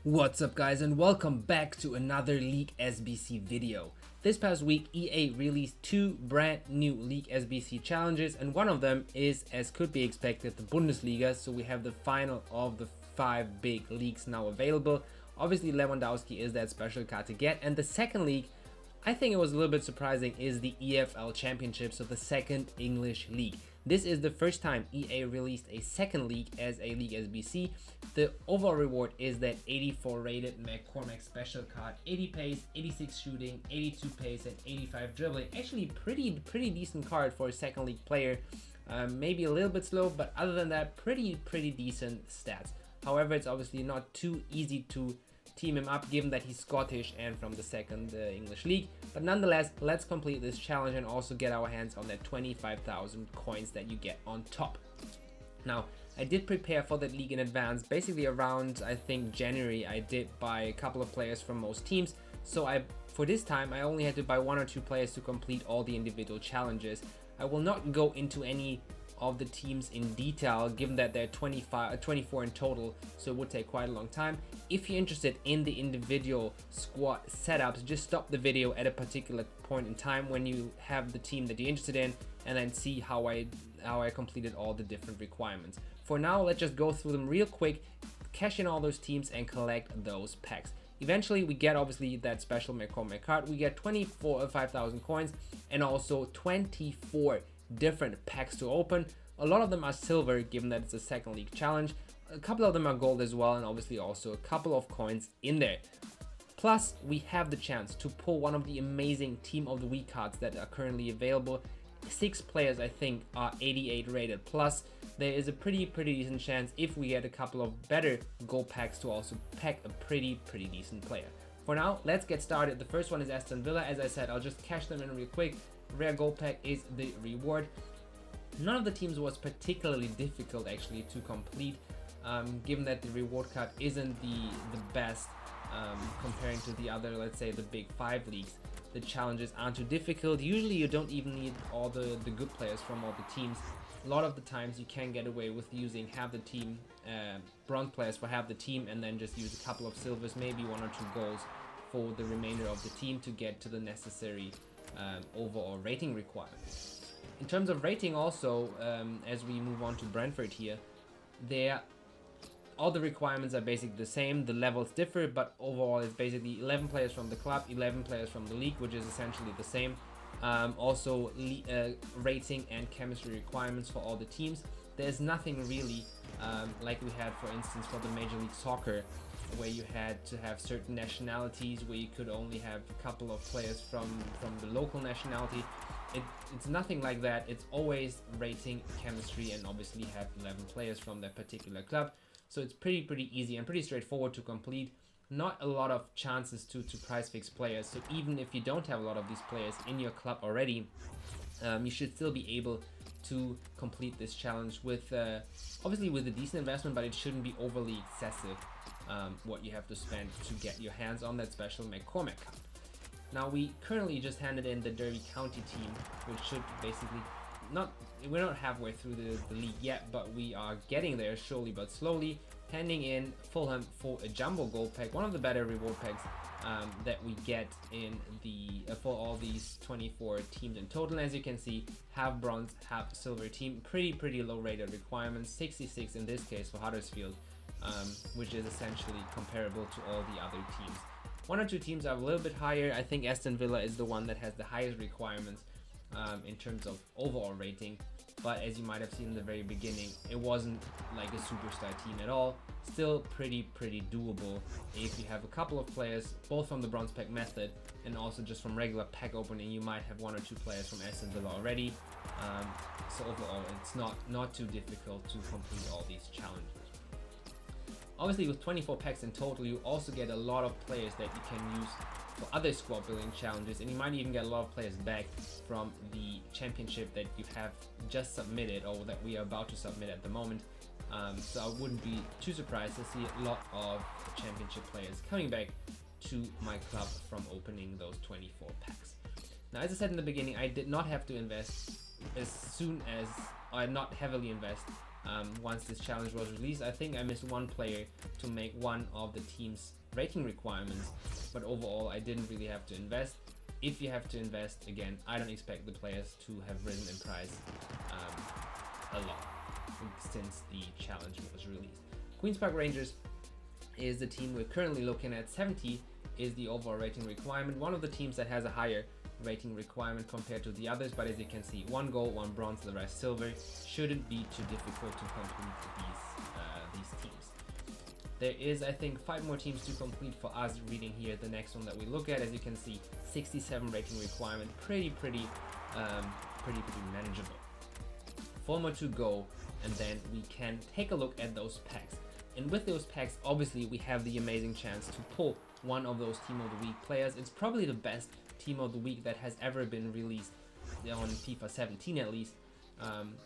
What's up guys, and welcome back to another League SBC video. This past week EA released two brand new League SBC challenges, and one of them is, as could be expected, the Bundesliga. So we have the final of the 5 big leagues now available. Obviously Lewandowski is that special card to get, and the second league, I think it was a little bit surprising, is the EFL Championship, so the second English league. This is the first time EA released a second league as a League SBC. The overall reward is that 84 rated McCormack special card, 80 pace, 86 shooting, 82 pace, and 85 dribbling. Actually pretty decent card for a second league player. Maybe a little bit slow, but other than that, pretty decent stats. However, it's obviously not too easy to team him up given that he's Scottish and from the second English league. But nonetheless, let's complete this challenge and also get our hands on that 25,000 coins that you get on top. Now, I did prepare for that league in advance. Basically around, I think, January, I did buy a couple of players from most teams. So for this time, I only had to buy 1 or 2 players to complete all the individual challenges. I will not go into any of the teams in detail, given that there are 24 in total, so it would take quite a long time. If you're interested in the individual squad setups, just stop the video at a particular point in time when you have the team that you're interested in, and then see how I completed all the different requirements. For now, let's just go through them real quick, cash in all those teams and collect those packs. Eventually we get obviously that special McCormack card. We get 5,000 coins and also 24 different packs to open. A lot of them are silver, given that it's a second league challenge. A couple of them are gold as well, and obviously also a couple of coins in there. Plus we have the chance to pull one of the amazing team of the week cards that are currently available. 6 players I think are 88 rated, plus there is a pretty decent chance, if we get a couple of better gold packs, to also pack a pretty decent player. For now, let's get started. The first one is Aston Villa. As I said, I'll just cash them in real quick. Rare gold pack is the reward. None of the teams was particularly difficult actually to complete, given that the reward card isn't the best comparing to the other, let's say, the big 5 leagues. The challenges aren't too difficult. Usually you don't even need all the good players from all the teams. A lot of the times you can get away with using half the team, bronze players for half the team, and then just use a couple of silvers, maybe 1 or 2 golds for the remainder of the team to get to the necessary overall rating requirements. In terms of rating also, as we move on to Brentford here, all the requirements are basically the same. The levels differ, but overall it's basically 11 players from the club, 11 players from the league, which is essentially the same. Also rating and chemistry requirements for all the teams. There's nothing really like we had, for instance, for the Major League Soccer, where you had to have certain nationalities, where you could only have a couple of players from the local nationality. It's nothing like that. It's always rating, chemistry, and obviously have 11 players from that particular club. So it's pretty easy and pretty straightforward to complete. Not a lot of chances to price fix players, so even if you don't have a lot of these players in your club already, you should still be able to complete this challenge with obviously with a decent investment, but it shouldn't be overly excessive what you have to spend to get your hands on that special McCormack card. Now we currently just handed in the Derby County team, which should basically we're not halfway through the league yet, but we are getting there slowly but slowly. Handing in Fulham for a jumbo gold pack, one of the better reward packs that we get in the for all these 24 teams in total. As you can see, half bronze, half silver team, pretty low rated requirements, 66 in this case for Huddersfield, which is essentially comparable to all the other teams. 1 or 2 teams are a little bit higher. I think Aston Villa is the one that has the highest requirements in terms of overall rating, but as you might have seen in the very beginning, it wasn't like a superstar team at all. Still pretty doable if you have a couple of players both from the bronze pack method and also just from regular pack opening. You might have 1 or 2 players from Aston Villa already, so overall it's not too difficult to complete all these challenges. Obviously with 24 packs in total, you also get a lot of players that you can use for other squad building challenges, and you might even get a lot of players back from the championship that you have just submitted or that we are about to submit at the moment. So I wouldn't be too surprised to see a lot of championship players coming back to my club from opening those 24 packs. Now, as I said in the beginning, I did not have to invest as soon as, or not heavily invest once this challenge was released. I think I missed one player to make one of the team's rating requirements, but overall I didn't really have to invest. If you have to invest, again, I don't expect the players to have risen in price a lot since the challenge was released. Queen's Park Rangers is the team we're currently looking at. 70 is the overall rating requirement. One of the teams that has a higher rating requirement compared to the others, but as you can see, 1 gold, 1 bronze, the rest silver. Shouldn't be too difficult to complete these teams. There is, I think, 5 more teams to complete for us. Reading here the next one that we look at, as you can see, 67 rating requirement, pretty manageable. 4 more to go, and then we can take a look at those packs. And with those packs, obviously, we have the amazing chance to pull one of those Team of the Week players. It's probably the best Team of the Week that has ever been released on FIFA 17 at least.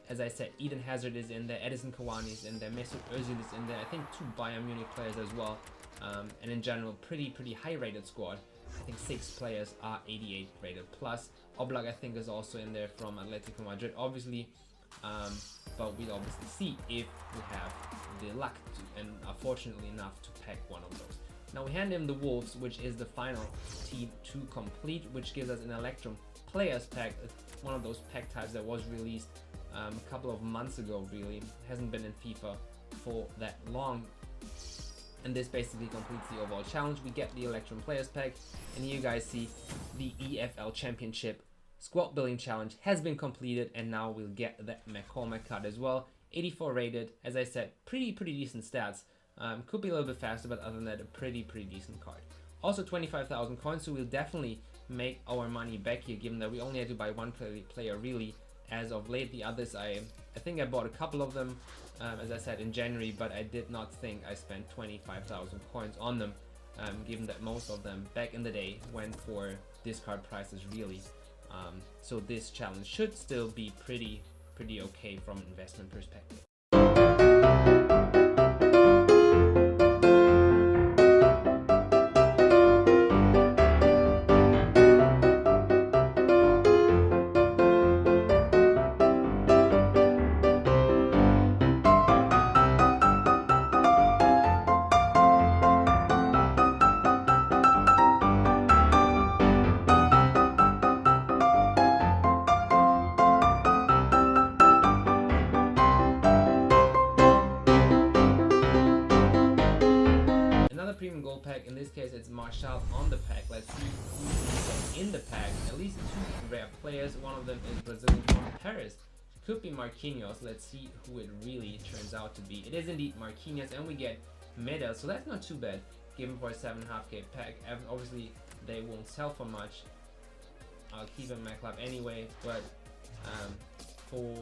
As I said, Eden Hazard is in there, Edison Cavani is in there, Mesut Özil is in there, I think 2 Bayern Munich players as well, and in general, pretty high rated squad. I think 6 players are 88 rated plus. Oblak, I think, is also in there from Atletico Madrid, obviously, but we'll obviously see if we have the luck to, and are fortunately enough to pack one of those. Now we hand in the Wolves, which is the final team to complete, which gives us an Electrum Players Pack, one of those pack types that was released a couple of months ago, really. Hasn't been in FIFA for that long. And this basically completes the overall challenge. We get the Electrum Players Pack, and here you guys see the EFL Championship Squad Building Challenge has been completed, and now we'll get that McCormack card as well. 84 rated, as I said, pretty decent stats. Could be a little bit faster, but other than that, a pretty decent card. Also 25,000 coins, so we'll definitely make our money back here, given that we only had to buy one player really as of late. The others, I think I bought a couple of them, as I said, in January, but I did not think I spent 25,000 coins on them, given that most of them back in the day went for discard prices really. So this challenge should still be pretty okay from an investment perspective. Premium gold pack, in this case it's Marshall on the pack. Let's see who's in the pack. At least 2 rare players. One of them is Brazilian from Paris. Could be Marquinhos. Let's see who it really turns out to be. It is indeed Marquinhos, and we get medal, so that's not too bad given for a 7.5k pack. Obviously they won't sell for much. I'll keep him in my club anyway, but for,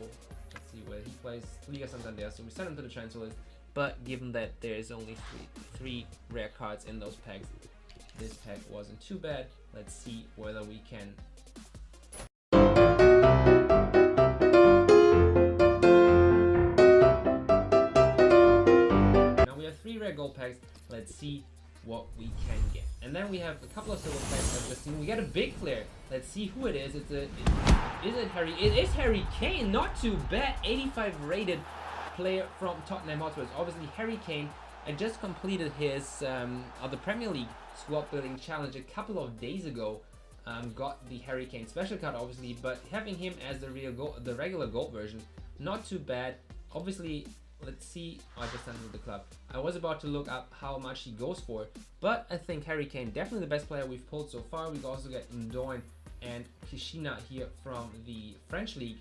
let's see where he plays, Liga Santander, so we send him to the transfer list. But given that there is only three rare cards in those packs, this pack wasn't too bad. Let's see whether we can. Now we have 3 rare gold packs. Let's see what we can get. And then we have a couple of silver packs I've just seen. We get a big player. Let's see who it is. Is it Harry? It is Harry Kane. Not too bad. 85 rated player from Tottenham Hotspur. Obviously Harry Kane. I just completed his the Premier League squad building challenge a couple of days ago. Got the Harry Kane special card, obviously, but having him as the regular gold version, not too bad. Obviously, let's see. I just entered the club. I was about to look up how much he goes for, but I think Harry Kane definitely the best player we've pulled so far. We've also got Ndoin and Kishina here from the French league.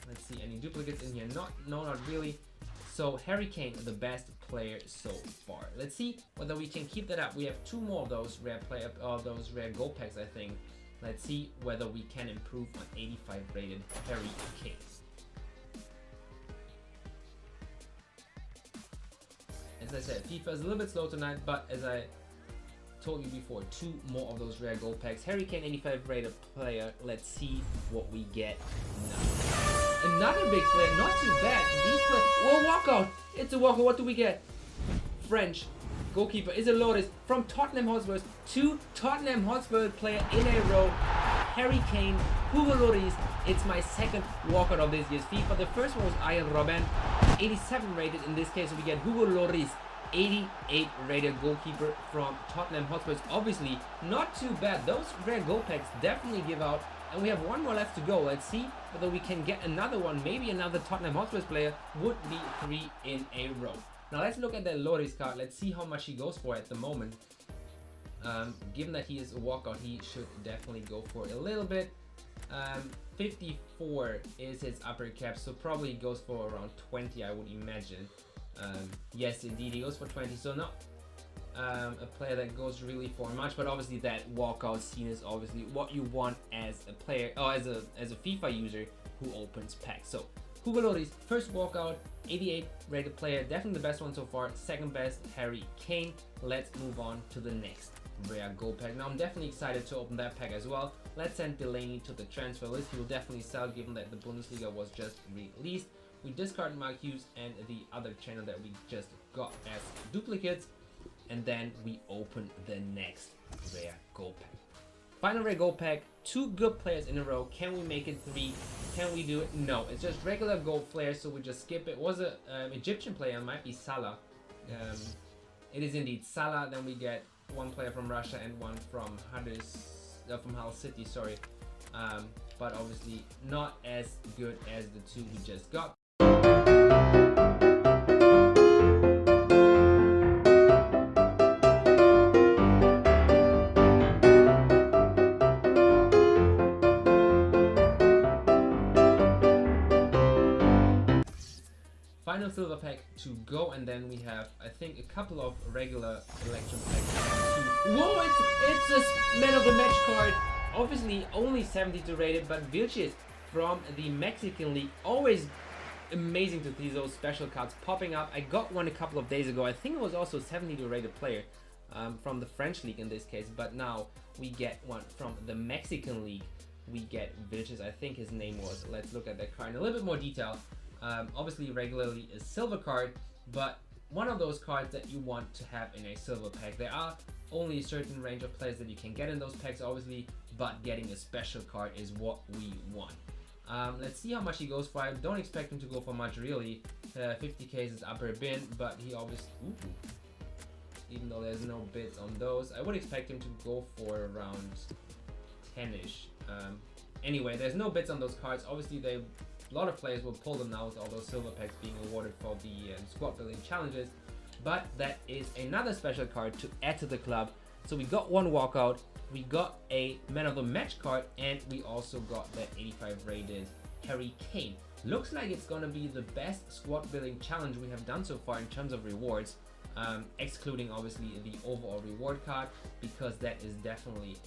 Let's see, any duplicates in here? No, not really. So Harry Kane, the best player so far. Let's see whether we can keep that up. We have 2 more of those rare those rare gold packs, I think. Let's see whether we can improve on 85 rated Harry Kane. As I said, FIFA is a little bit slow tonight, but as I told you before, 2 more of those rare gold packs. Harry Kane, 85 rated player. Let's see what we get now. Another big player, not too bad. These players, whoa, walkout. It's a walkout. What do we get? French goalkeeper is a Lotus from Tottenham Hotspur. 2 Tottenham Hotspur player in a row. Harry Kane, Hugo Lloris. It's my second walkout of this year's FIFA. The first one was Ian Robben. 87 rated. In this case, we get Hugo Lloris, 88 rated goalkeeper from Tottenham Hotspurs. Obviously, not too bad. Those rare gold packs definitely give out. And we have one more left to go. Let's see whether we can get another one. Maybe another Tottenham Hotspurs player. Would be 3 in a row. Now let's look at that Lloris card. Let's see how much he goes for at the moment. Given that he is a walkout, he should definitely go for a little bit. 54 is his upper cap, so probably he goes for around 20, I would imagine. Yes, indeed, he goes for 20. So not a player that goes really for much, but obviously that walkout scene is obviously what you want as a player, or as a FIFA user who opens packs. So Hugo Lloris, first walkout, 88 rated player, definitely the best one so far. Second best, Harry Kane. Let's move on to the next rare gold pack. Now I'm definitely excited to open that pack as well. Let's send Delaney to the transfer list. He will definitely sell given that the Bundesliga was just released. We discard Mark Hughes and the other channel that we just got as duplicates, and then we open the next rare gold pack. Final rare gold pack, 2 good players in a row. Can we make it 3? Can we do it? No, it's just regular gold players, so we just skip it. It was a Egyptian player, it might be Salah. It is indeed Salah. Then we get one player from Russia and one from Hull City, sorry. But obviously not as good as the 2 we just got. Final silver pack to go, and then we have, I think, a couple of regular election packs. Whoa, it's a man of the match card. Obviously only 72 rated, but Vilches from the Mexican League. Always amazing to see those special cards popping up. I got one a couple of days ago. I think it was also a 72 rated player from the French League in this case, but now we get one from the Mexican League. We get Vilches, I think his name was. Let's look at that card in a little bit more detail. Obviously regularly a silver card, but one of those cards that you want to have in a silver pack. There are only a certain range of players that you can get in those packs, obviously, but getting a special card is what we want. Let's see how much he goes for. I don't expect him to go for much, really. 50k is his upper bin, but he obviously, even though there's no bids on those, I would expect him to go for around 10ish. Anyway, there's no bids on those cards. Obviously, a lot of players will pull them now with all those silver packs being awarded for the squad building challenges, but that is another special card to add to the club. So we got one walkout, we got a man of the match card, and we also got that 85 rated Harry Kane. Looks like it's gonna be the best squad building challenge we have done so far in terms of rewards, excluding obviously the overall reward card, because that is definitely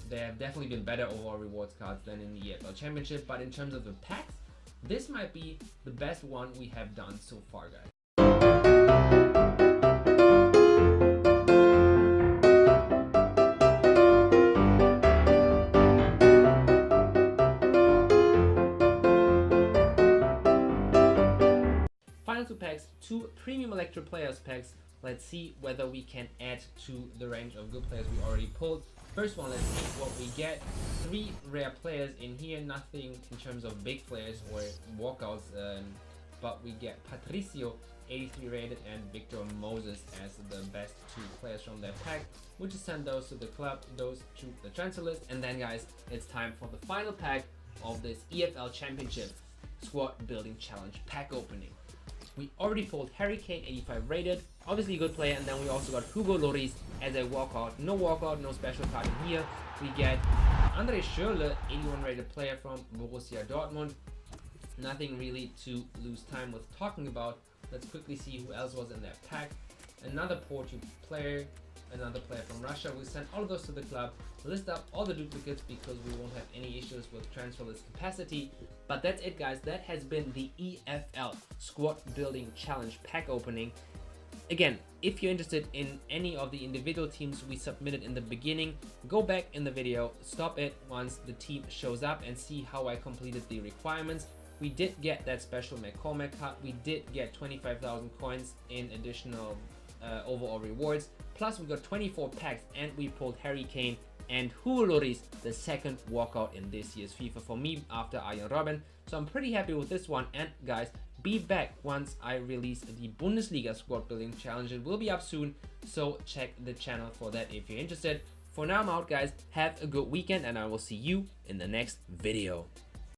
there have definitely been better overall rewards cards than in the EFL Championship, but in terms of the packs, this might be the best one we have done so far, guys. Final 2 packs, 2 premium Electro Players packs. Let's see whether we can add to the range of good players we already pulled. First one, let's see what we get. 3 rare players in here, nothing in terms of big players or walkouts, but we get Patricio, 83 rated, and Victor Moses as the best 2 players from that pack. We'll just send those to the club, those to the transfer list, and then guys, it's time for the final pack of this EFL Championship Squad Building Challenge pack opening. We already pulled Harry Kane, 85 rated, obviously a good player, and then we also got Hugo Lloris as a walkout. No walkout, no special card in here. We get André Schürrle, 81 rated player from Borussia Dortmund. Nothing really to lose time with talking about. Let's quickly see who else was in that pack. Another Portuguese player, another player from Russia. We send all of those to the club, list up all the duplicates because we won't have any issues with transfer list capacity. But that's it, guys. That has been the EFL Squad Building Challenge pack opening. Again, if you're interested in any of the individual teams we submitted in the beginning, go back in the video, stop it once the team shows up, and see how I completed the requirements. We did get that special McCormack card. We did get 25,000 coins in additional overall rewards. Plus we got 24 packs, and we pulled Harry Kane and Hugo Lloris, the second walkout in this year's FIFA for me after Arjen Robben. So I'm pretty happy with this one. And guys, be back once I release the Bundesliga squad building challenge. It will be up soon, so check the channel for that if you're interested. For now, I'm out, guys. Have a good weekend, and I will see you in the next video.